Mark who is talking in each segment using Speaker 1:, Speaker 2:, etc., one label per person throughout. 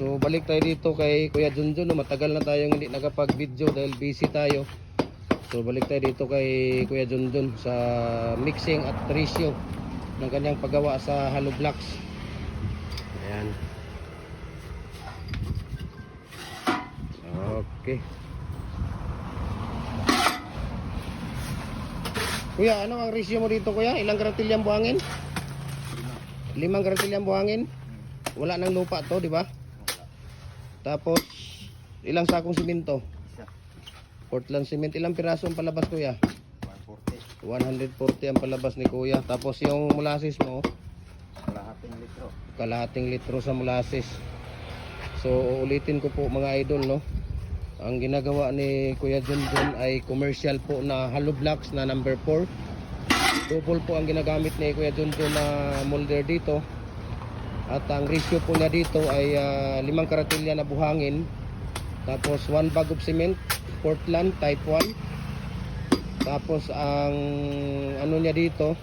Speaker 1: So balik tayo dito kay Kuya Junjun, no? Matagal na tayong hindi nakapag-video dahil busy tayo. So balik tayo dito kay Kuya Junjun sa mixing at ratio ng kanyang paggawa sa hollow blocks. Ayan. Okay. Kuya, ano ang ratio mo dito, kuya? Ilang karatilya ang buhangin? 5 karatilya ang buhangin? Wala nang lupa to, di ba? Tapos ilang sakong simento? Portland cement. Ilang piraso ang palabas, kuya? 140 ang palabas ni kuya. Tapos yung molasses mo? Kalahating litro sa molasses. So ulitin ko po mga idol, no? Ang ginagawa ni Kuya Junjun ay commercial po na hollow blocks na number 4. Double po ang ginagamit ni Kuya Junjun na molder dito. At ang ratio po niya dito ay 5 karatilya na buhangin. Tapos 1 bag of cement, Portland type 1. Tapos ang ano niya dito,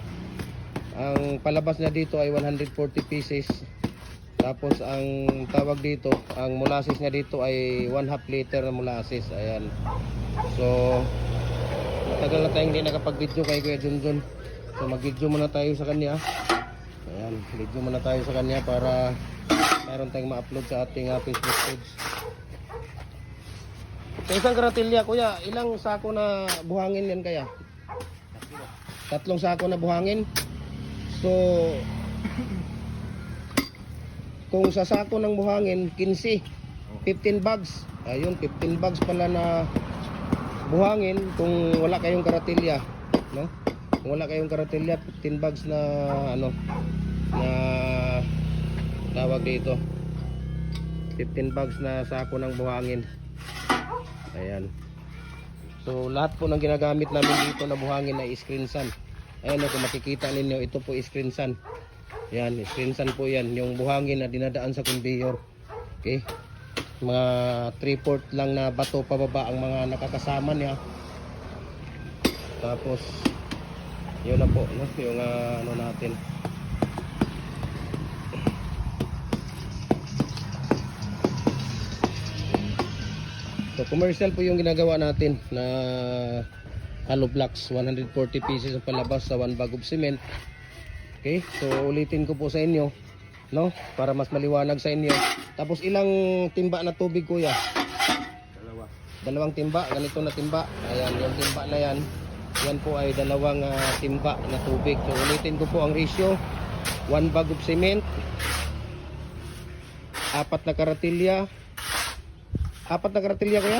Speaker 1: ang palabas niya dito ay 140 pieces. Tapos ang tawag dito, ang molasses niya dito ay 1/2 liter na molasses. Ayan. So matagal na tayong hindi nakapag-video kay Kuya Junjun. So mag-video muna tayo sa kanya. Ayan, video muna tayo sa kanya para mayroon tayong ma-upload sa ating Facebook page. Sa isang karatilya, kuya, ilang sako na buhangin yan kaya? 3 sako na buhangin. So kung sa sako ng buhangin 15 bags. Ayun, 15 bags pala na buhangin kung wala kayong karatilya, no? Kung wala kayong karatilya, 15 bags na ano na tawag dito. 15 bags na sako ng buhangin. Ayan. So lahat po ng ginagamit namin dito na buhangin ay screen sun. Ayan, kung makikita ninyo, ito po screen sun. Yan, screen sun po yan. Yung buhangin na dinadaan sa conveyor. Okay. Mga 3/4 lang na bato pababa ang mga nakakasama niya. Tapos yun na po, no? Yung ano natin. So commercial po yung ginagawa natin na hollow blocks. 140 pieces ang palabas sa 1 bag of cement. Okay, so ulitin ko po sa inyo, no? Para mas maliwanag sa inyo. Tapos ilang timba na tubig, kuya? 2 timba, ganito na timba. Ayan, yung timba na yan. Yan po ay 2 timba na tubig. So ulitin ko po ang ratio. 1 bag of cement, 4 na karatilya. 4 na karatilya, kuya?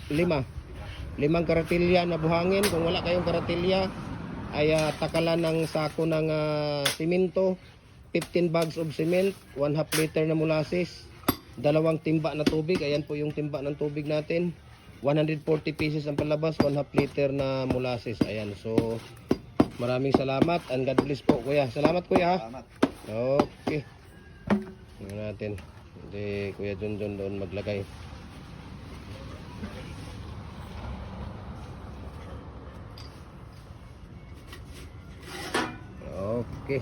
Speaker 1: 5 karatilya na buhangin. Kung wala kayong karatilya ay takalan ng sako ng simento, 15 bags of cement, 1/2 liter na molasses, 2 timba na tubig. Ayan po yung timba ng tubig natin. 140 pieces ang palabas, 1/2 liter na molasses. Ayan, so maraming salamat and God bless po, kuya. Salamat, kuya.
Speaker 2: Salamat.
Speaker 1: Okay. Tingnan natin. Hindi Kuya Junjun doon maglagay. Okay.